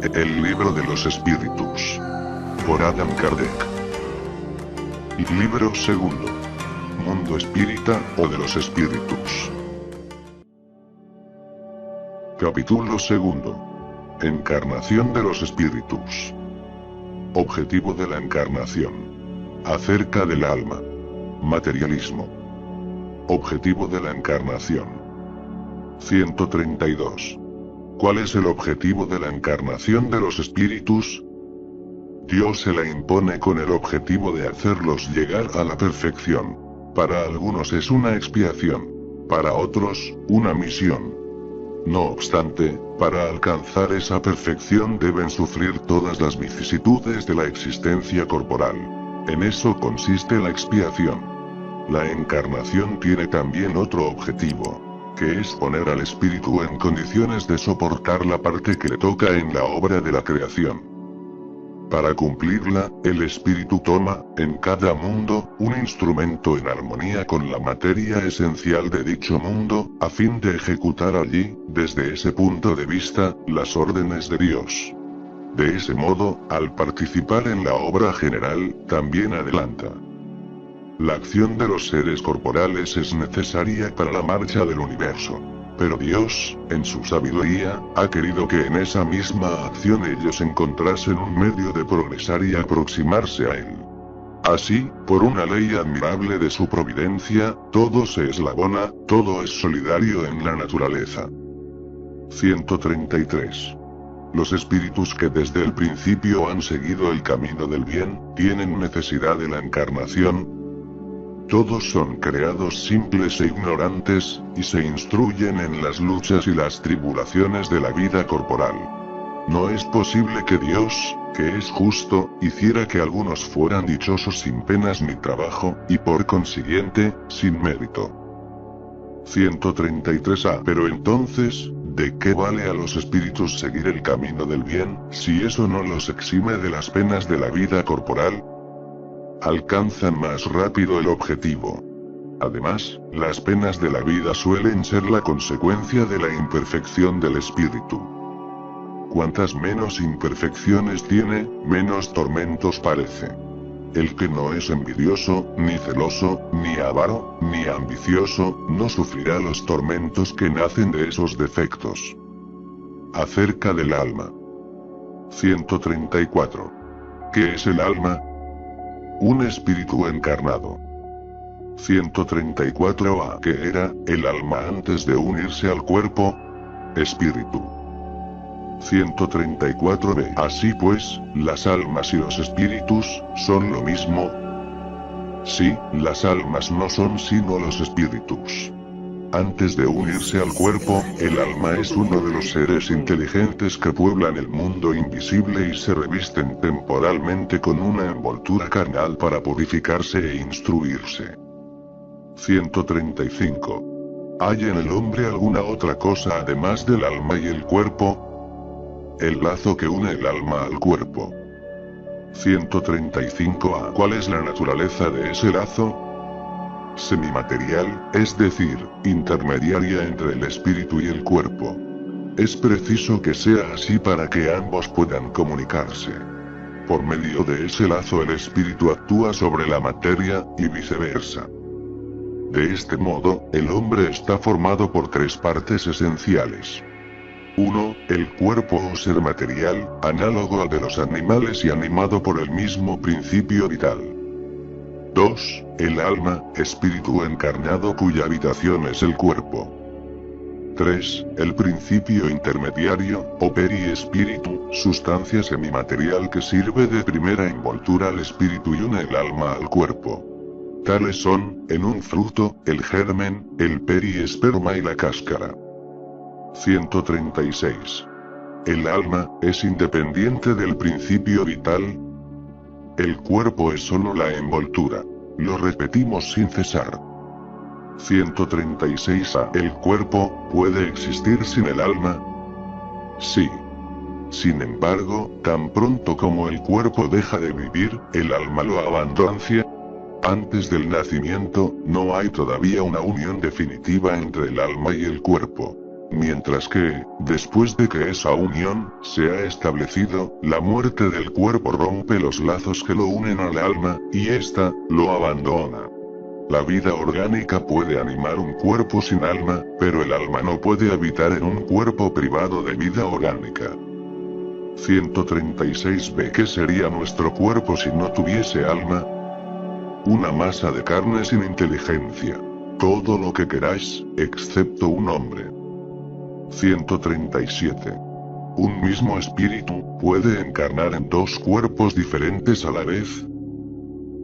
El libro de los espíritus. Por Adam Kardec. Libro segundo. Mundo espírita o de los espíritus. Capítulo segundo. Encarnación de los espíritus. Objetivo de la encarnación. Acerca del alma. Materialismo. Objetivo de la encarnación. 132. ¿Cuál es el objetivo de la encarnación de los espíritus? Dios se la impone con el objetivo de hacerlos llegar a la perfección. Para algunos es una expiación, para otros, una misión. No obstante, para alcanzar esa perfección deben sufrir todas las vicisitudes de la existencia corporal. En eso consiste la expiación. La encarnación tiene también otro objetivo, que es poner al espíritu en condiciones de soportar la parte que le toca en la obra de la creación. Para cumplirla, el espíritu toma, en cada mundo, un instrumento en armonía con la materia esencial de dicho mundo, a fin de ejecutar allí, desde ese punto de vista, las órdenes de Dios. De ese modo, al participar en la obra general, también adelanta. La acción de los seres corporales es necesaria para la marcha del universo. Pero Dios, en su sabiduría, ha querido que en esa misma acción ellos encontrasen un medio de progresar y aproximarse a Él. Así, por una ley admirable de su providencia, todo se eslabona, todo es solidario en la naturaleza. 133. Los espíritus que desde el principio han seguido el camino del bien, tienen necesidad de la encarnación. Todos son creados simples e ignorantes, y se instruyen en las luchas y las tribulaciones de la vida corporal. No es posible que Dios, que es justo, hiciera que algunos fueran dichosos sin penas ni trabajo, y por consiguiente, sin mérito. 133a. Pero entonces, ¿de qué vale a los espíritus seguir el camino del bien, si eso no los exime de las penas de la vida corporal? Alcanzan más rápido el objetivo. Además, las penas de la vida suelen ser la consecuencia de la imperfección del espíritu. Cuantas menos imperfecciones tiene, menos tormentos padece. El que no es envidioso, ni celoso, ni avaro, ni ambicioso, no sufrirá los tormentos que nacen de esos defectos. Acerca del alma. 134. ¿Qué es el alma? Un espíritu encarnado. 134a. ¿Qué era el alma antes de unirse al cuerpo? Espíritu. 134b. Así pues, las almas y los espíritus, ¿son lo mismo? Sí, las almas no son sino los espíritus. Antes de unirse al cuerpo, el alma es uno de los seres inteligentes que pueblan el mundo invisible y se revisten temporalmente con una envoltura carnal para purificarse e instruirse. 135. ¿Hay en el hombre alguna otra cosa además del alma y el cuerpo? El lazo que une el alma al cuerpo. 135a. ¿Cuál es la naturaleza de ese lazo? Semimaterial, es decir, intermediaria entre el espíritu y el cuerpo. Es preciso que sea así para que ambos puedan comunicarse. Por medio de ese lazo el espíritu actúa sobre la materia, y viceversa. De este modo, el hombre está formado por tres partes esenciales. 1. El cuerpo o ser material, análogo al de los animales y animado por el mismo principio vital. 2. El alma, espíritu encarnado cuya habitación es el cuerpo. 3. El principio intermediario, o periespíritu, sustancia semimaterial que sirve de primera envoltura al espíritu y une el alma al cuerpo. Tales son, en un fruto, el germen, el periesperma y la cáscara. 136. ¿El alma es independiente del principio vital? El cuerpo es solo la envoltura. Lo repetimos sin cesar. 136a. ¿El cuerpo puede existir sin el alma? Sí. Sin embargo, tan pronto como el cuerpo deja de vivir, el alma lo abandona. Antes del nacimiento, no hay todavía una unión definitiva entre el alma y el cuerpo. Mientras que, después de que esa unión se ha establecido, la muerte del cuerpo rompe los lazos que lo unen al alma, y ésta lo abandona. La vida orgánica puede animar un cuerpo sin alma, pero el alma no puede habitar en un cuerpo privado de vida orgánica. 136b. ¿Qué sería nuestro cuerpo si no tuviese alma? Una masa de carne sin inteligencia. Todo lo que queráis, excepto un hombre. 137. ¿Un mismo espíritu puede encarnar en dos cuerpos diferentes a la vez?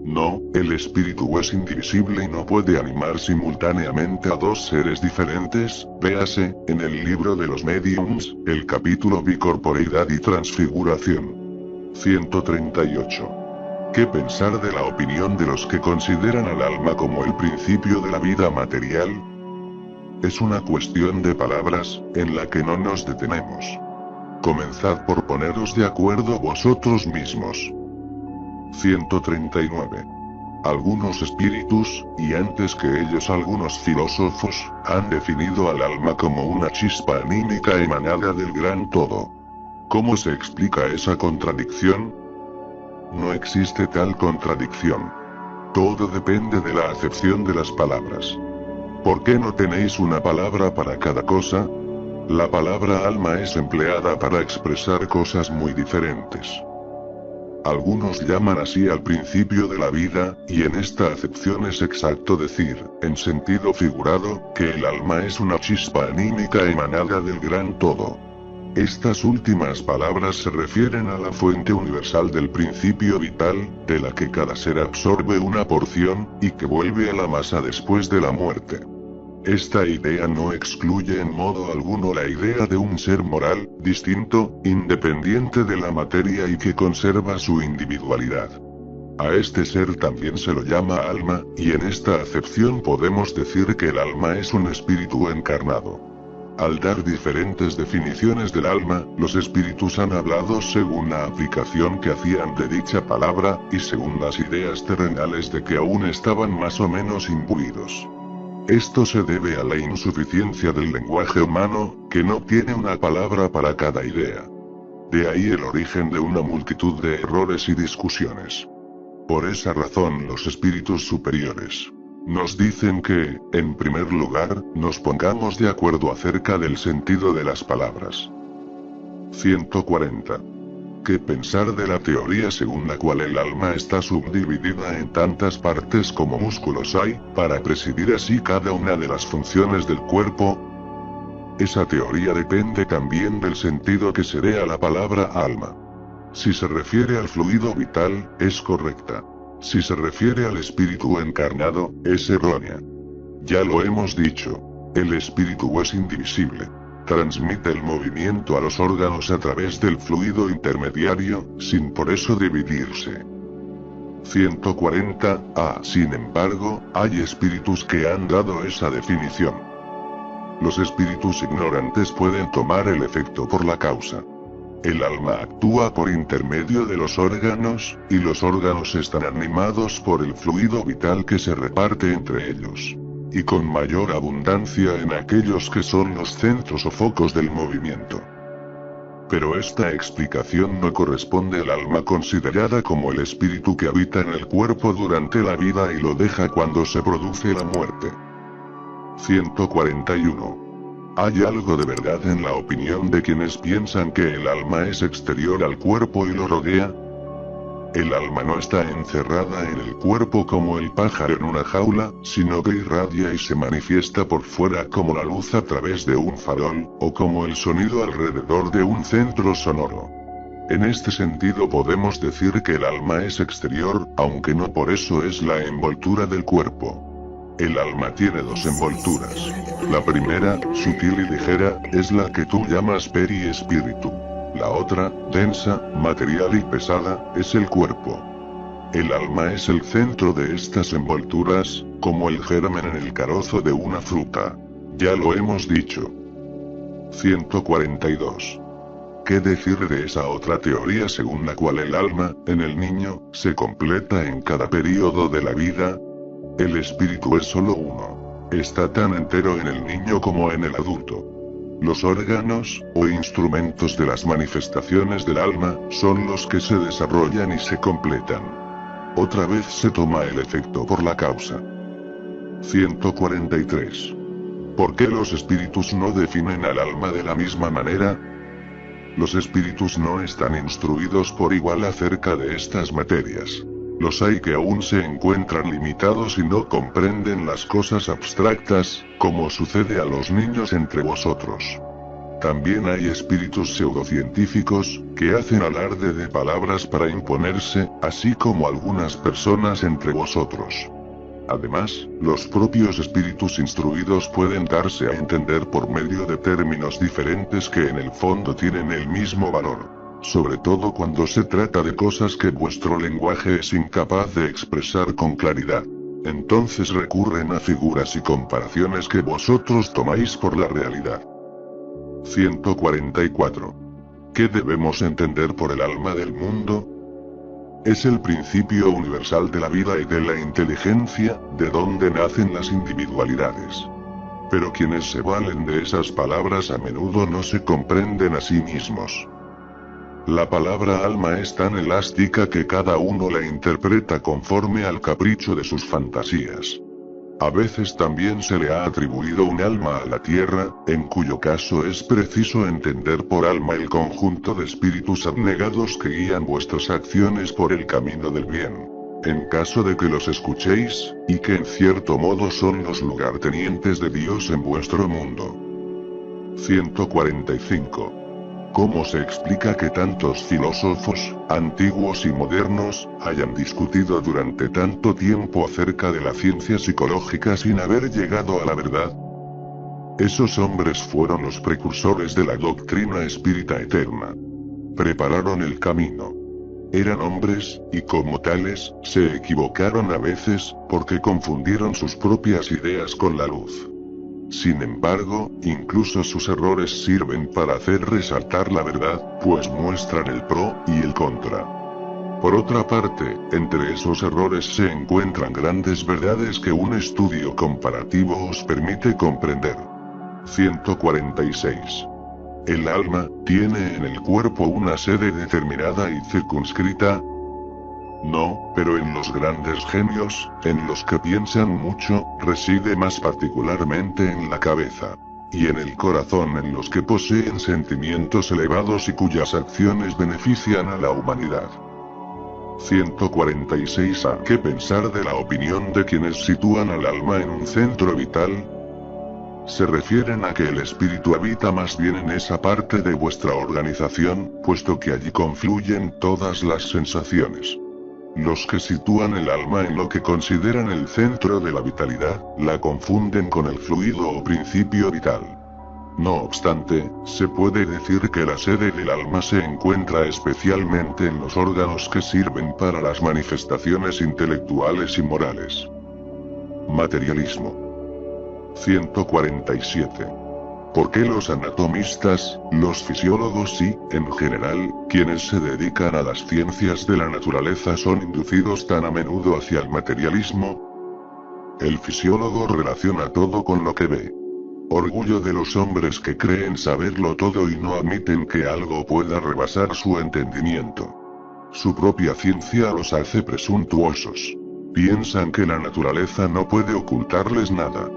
No, el espíritu es indivisible y no puede animar simultáneamente a dos seres diferentes, véase, en el libro de los mediums, el capítulo Bicorporeidad y Transfiguración. 138. ¿Qué pensar de la opinión de los que consideran al alma como el principio de la vida material? Es una cuestión de palabras, en la que no nos detenemos. Comenzad por poneros de acuerdo vosotros mismos. 139. Algunos espíritus, y antes que ellos algunos filósofos, han definido al alma como una chispa anímica emanada del gran todo. ¿Cómo se explica esa contradicción? No existe tal contradicción. Todo depende de la acepción de las palabras. ¿Por qué no tenéis una palabra para cada cosa? La palabra alma es empleada para expresar cosas muy diferentes. Algunos llaman así al principio de la vida, y en esta acepción es exacto decir, en sentido figurado, que el alma es una chispa anímica emanada del gran todo. Estas últimas palabras se refieren a la fuente universal del principio vital, de la que cada ser absorbe una porción, y que vuelve a la masa después de la muerte. Esta idea no excluye en modo alguno la idea de un ser moral, distinto, independiente de la materia y que conserva su individualidad. A este ser también se lo llama alma, y en esta acepción podemos decir que el alma es un espíritu encarnado. Al dar diferentes definiciones del alma, los espíritus han hablado según la aplicación que hacían de dicha palabra, y según las ideas terrenales de que aún estaban más o menos imbuidos. Esto se debe a la insuficiencia del lenguaje humano, que no tiene una palabra para cada idea. De ahí el origen de una multitud de errores y discusiones. Por esa razón los espíritus superiores nos dicen que, en primer lugar, nos pongamos de acuerdo acerca del sentido de las palabras. 140. ¿Qué pensar de la teoría según la cual el alma está subdividida en tantas partes como músculos hay, para presidir así cada una de las funciones del cuerpo? Esa teoría depende también del sentido que se dé a la palabra alma. Si se refiere al fluido vital, es correcta. Si se refiere al espíritu encarnado, es errónea. Ya lo hemos dicho. El espíritu es indivisible. Transmite el movimiento a los órganos a través del fluido intermediario, sin por eso dividirse. 140. Sin embargo, hay espíritus que han dado esa definición. Los espíritus ignorantes pueden tomar el efecto por la causa. El alma actúa por intermedio de los órganos, y los órganos están animados por el fluido vital que se reparte entre ellos. Y con mayor abundancia en aquellos que son los centros o focos del movimiento. Pero esta explicación no corresponde al alma considerada como el espíritu que habita en el cuerpo durante la vida y lo deja cuando se produce la muerte. 141. ¿Hay algo de verdad en la opinión de quienes piensan que el alma es exterior al cuerpo y lo rodea? El alma no está encerrada en el cuerpo como el pájaro en una jaula, sino que irradia y se manifiesta por fuera como la luz a través de un farol, o como el sonido alrededor de un centro sonoro. En este sentido podemos decir que el alma es exterior, aunque no por eso es la envoltura del cuerpo. El alma tiene dos envolturas. La primera, sutil y ligera, es la que tú llamas periespíritu. La otra, densa, material y pesada, es el cuerpo. El alma es el centro de estas envolturas, como el germen en el carozo de una fruta. Ya lo hemos dicho. 142. ¿Qué decir de esa otra teoría según la cual el alma, en el niño, se completa en cada período de la vida? El espíritu es solo uno. Está tan entero en el niño como en el adulto. Los órganos, o instrumentos de las manifestaciones del alma, son los que se desarrollan y se completan. Otra vez se toma el efecto por la causa. 143. ¿Por qué los espíritus no definen al alma de la misma manera? Los espíritus no están instruidos por igual acerca de estas materias. Los hay que aún se encuentran limitados y no comprenden las cosas abstractas, como sucede a los niños entre vosotros. También hay espíritus pseudocientíficos, que hacen alarde de palabras para imponerse, así como algunas personas entre vosotros. Además, los propios espíritus instruidos pueden darse a entender por medio de términos diferentes que en el fondo tienen el mismo valor. Sobre todo cuando se trata de cosas que vuestro lenguaje es incapaz de expresar con claridad. Entonces recurren a figuras y comparaciones que vosotros tomáis por la realidad. 144. ¿Qué debemos entender por el alma del mundo? Es el principio universal de la vida y de la inteligencia, de donde nacen las individualidades. Pero quienes se valen de esas palabras a menudo no se comprenden a sí mismos. La palabra alma es tan elástica que cada uno la interpreta conforme al capricho de sus fantasías. A veces también se le ha atribuido un alma a la tierra, en cuyo caso es preciso entender por alma el conjunto de espíritus abnegados que guían vuestras acciones por el camino del bien. En caso de que los escuchéis, y que en cierto modo son los lugartenientes de Dios en vuestro mundo. 145. ¿Cómo se explica que tantos filósofos, antiguos y modernos, hayan discutido durante tanto tiempo acerca de la ciencia psicológica sin haber llegado a la verdad? Esos hombres fueron los precursores de la doctrina espírita eterna. Prepararon el camino. Eran hombres, y como tales, se equivocaron a veces, porque confundieron sus propias ideas con la luz. Sin embargo, incluso sus errores sirven para hacer resaltar la verdad, pues muestran el pro y el contra. Por otra parte, entre esos errores se encuentran grandes verdades que un estudio comparativo os permite comprender. 146. El alma tiene en el cuerpo una sede determinada y circunscrita. No, pero en los grandes genios, en los que piensan mucho, reside más particularmente en la cabeza. Y en el corazón en los que poseen sentimientos elevados y cuyas acciones benefician a la humanidad. 146. ¿A qué pensar de la opinión de quienes sitúan al alma en un centro vital? Se refieren a que el espíritu habita más bien en esa parte de vuestra organización, puesto que allí confluyen todas las sensaciones. Los que sitúan el alma en lo que consideran el centro de la vitalidad, la confunden con el fluido o principio vital. No obstante, se puede decir que la sede del alma se encuentra especialmente en los órganos que sirven para las manifestaciones intelectuales y morales. Materialismo. 147. ¿Por qué los anatomistas, los fisiólogos y, en general, quienes se dedican a las ciencias de la naturaleza son inducidos tan a menudo hacia el materialismo? El fisiólogo relaciona todo con lo que ve. Orgullo de los hombres que creen saberlo todo y no admiten que algo pueda rebasar su entendimiento. Su propia ciencia los hace presuntuosos. Piensan que la naturaleza no puede ocultarles nada.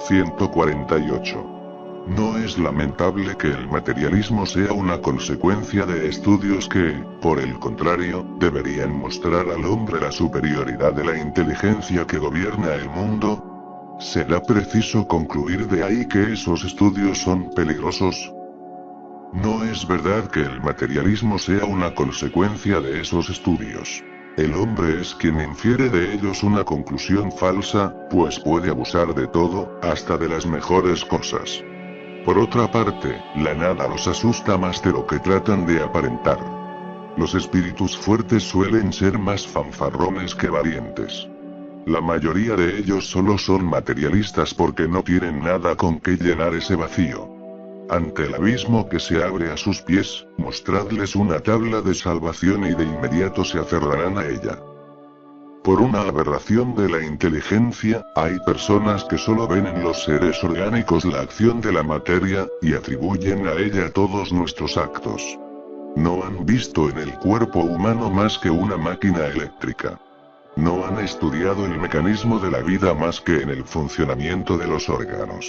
148. ¿No es lamentable que el materialismo sea una consecuencia de estudios que, por el contrario, deberían mostrar al hombre la superioridad de la inteligencia que gobierna el mundo? ¿Será preciso concluir de ahí que esos estudios son peligrosos? No es verdad que el materialismo sea una consecuencia de esos estudios. El hombre es quien infiere de ellos una conclusión falsa, pues puede abusar de todo, hasta de las mejores cosas. Por otra parte, la nada los asusta más de lo que tratan de aparentar. Los espíritus fuertes suelen ser más fanfarrones que valientes. La mayoría de ellos solo son materialistas porque no tienen nada con que llenar ese vacío. Ante el abismo que se abre a sus pies, mostradles una tabla de salvación y de inmediato se aferrarán a ella. Por una aberración de la inteligencia, hay personas que solo ven en los seres orgánicos la acción de la materia, y atribuyen a ella todos nuestros actos. No han visto en el cuerpo humano más que una máquina eléctrica. No han estudiado el mecanismo de la vida más que en el funcionamiento de los órganos.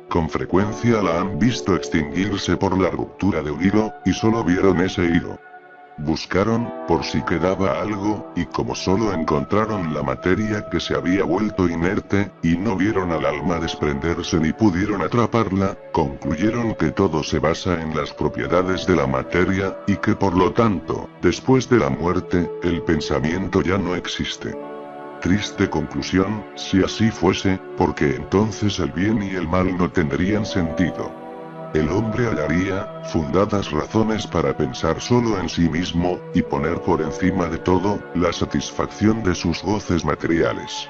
Con frecuencia la han visto extinguirse por la ruptura de un hilo, y solo vieron ese hilo. Buscaron, por si quedaba algo, y como solo encontraron la materia que se había vuelto inerte, y no vieron al alma desprenderse ni pudieron atraparla, concluyeron que todo se basa en las propiedades de la materia, y que por lo tanto, después de la muerte, el pensamiento ya no existe. Triste conclusión, si así fuese, porque entonces el bien y el mal no tendrían sentido. El hombre hallaría fundadas razones para pensar solo en sí mismo, y poner por encima de todo, la satisfacción de sus goces materiales.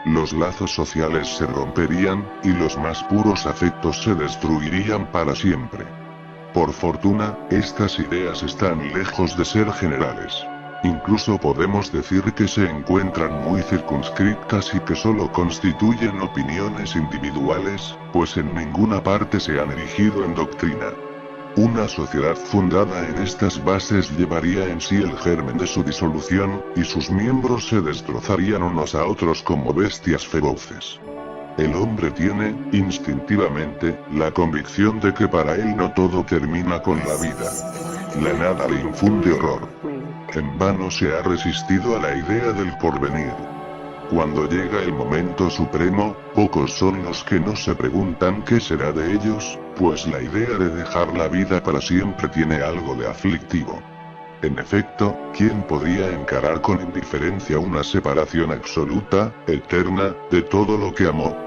Los lazos sociales se romperían, y los más puros afectos se destruirían para siempre. Por fortuna, estas ideas están lejos de ser generales. Incluso podemos decir que se encuentran muy circunscritas y que solo constituyen opiniones individuales, pues en ninguna parte se han erigido en doctrina. Una sociedad fundada en estas bases llevaría en sí el germen de su disolución, y sus miembros se destrozarían unos a otros como bestias feroces. El hombre tiene, instintivamente, la convicción de que para él no todo termina con la vida. La nada le infunde horror. En vano se ha resistido a la idea del porvenir. Cuando llega el momento supremo, pocos son los que no se preguntan qué será de ellos, pues la idea de dejar la vida para siempre tiene algo de aflictivo. En efecto, ¿quién podría encarar con indiferencia una separación absoluta, eterna, de todo lo que amó?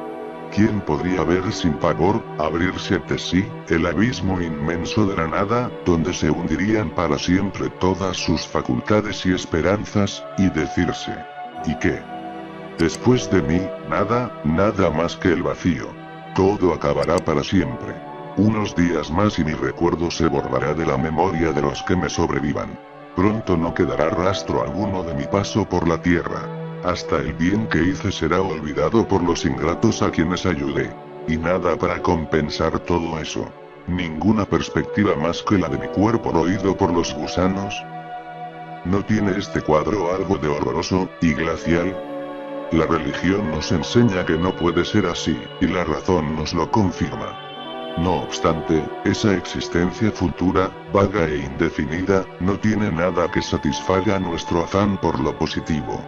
¿Quién podría ver sin pavor, abrirse ante sí, el abismo inmenso de la nada, donde se hundirían para siempre todas sus facultades y esperanzas, y decirse: ¿y qué? Después de mí, nada, nada más que el vacío. Todo acabará para siempre. Unos días más y mi recuerdo se borrará de la memoria de los que me sobrevivan. Pronto no quedará rastro alguno de mi paso por la tierra. Hasta el bien que hice será olvidado por los ingratos a quienes ayudé. Y nada para compensar todo eso. Ninguna perspectiva más que la de mi cuerpo roído por los gusanos. ¿No tiene este cuadro algo de horroroso y glacial? La religión nos enseña que no puede ser así, y la razón nos lo confirma. No obstante, esa existencia futura, vaga e indefinida, no tiene nada que satisfaga nuestro afán por lo positivo.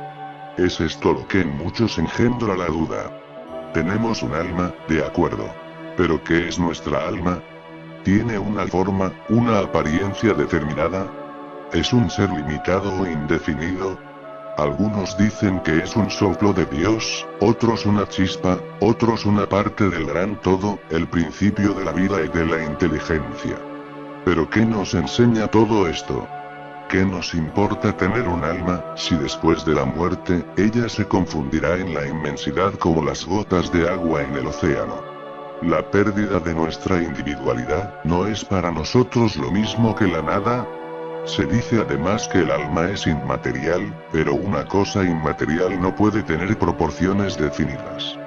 Es esto lo que en muchos engendra la duda. Tenemos un alma, de acuerdo. ¿Pero qué es nuestra alma? ¿Tiene una forma, una apariencia determinada? ¿Es un ser limitado o indefinido? Algunos dicen que es un soplo de Dios, otros una chispa, otros una parte del gran todo, el principio de la vida y de la inteligencia. ¿Pero qué nos enseña todo esto? ¿Qué nos importa tener un alma, si después de la muerte, ella se confundirá en la inmensidad como las gotas de agua en el océano? La pérdida de nuestra individualidad, ¿no es para nosotros lo mismo que la nada? Se dice además que el alma es inmaterial, pero una cosa inmaterial no puede tener proporciones definidas.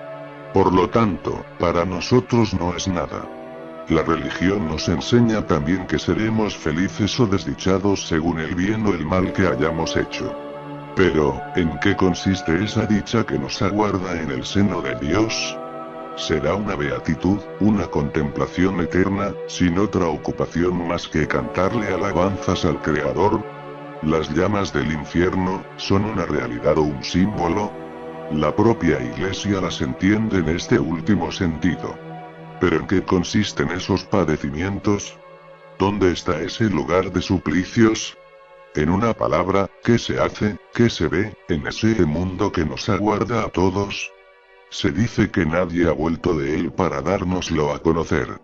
Por lo tanto, para nosotros no es nada. La religión nos enseña también que seremos felices o desdichados según el bien o el mal que hayamos hecho. Pero, ¿en qué consiste esa dicha que nos aguarda en el seno de Dios? ¿Será una beatitud, una contemplación eterna, sin otra ocupación más que cantarle alabanzas al Creador? ¿Las llamas del infierno son una realidad o un símbolo? La propia Iglesia las entiende en este último sentido. ¿Pero en qué consisten esos padecimientos? ¿Dónde está ese lugar de suplicios? En una palabra, ¿qué se hace, qué se ve, en ese mundo que nos aguarda a todos? Se dice que nadie ha vuelto de él para dárnoslo a conocer.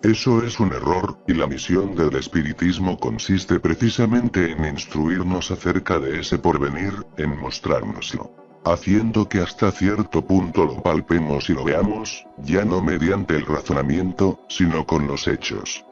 Eso es un error, y la misión del espiritismo consiste precisamente en instruirnos acerca de ese porvenir, en mostrárnoslo, haciendo que hasta cierto punto lo palpemos y lo veamos, ya no mediante el razonamiento, sino con los hechos.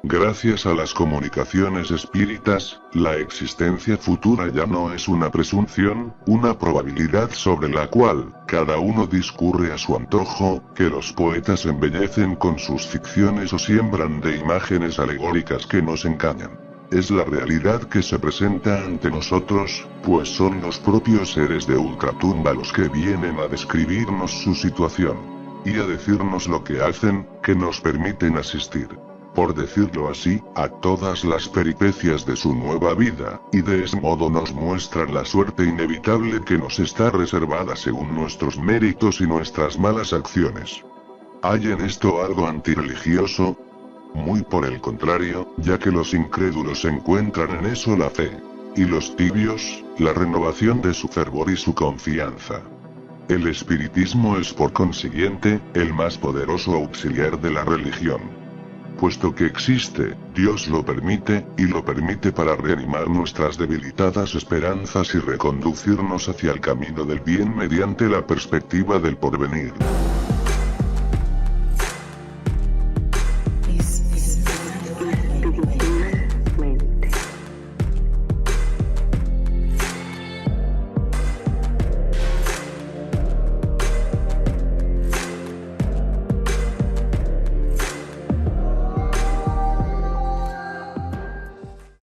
Gracias a las comunicaciones espíritas, la existencia futura ya no es una presunción, una probabilidad sobre la cual cada uno discurre a su antojo, que los poetas embellecen con sus ficciones o siembran de imágenes alegóricas que nos engañan. Es la realidad que se presenta ante nosotros, pues son los propios seres de ultratumba los que vienen a describirnos su situación. Y a decirnos lo que hacen, que nos permiten asistir, por decirlo así, a todas las peripecias de su nueva vida, y de ese modo nos muestran la suerte inevitable que nos está reservada según nuestros méritos y nuestras malas acciones. ¿Hay en esto algo antirreligioso? Muy por el contrario, ya que los incrédulos encuentran en eso la fe. Y los tibios, la renovación de su fervor y su confianza. El espiritismo es por consiguiente, el más poderoso auxiliar de la religión. Puesto que existe, Dios lo permite, y lo permite para reanimar nuestras debilitadas esperanzas y reconducirnos hacia el camino del bien mediante la perspectiva del porvenir.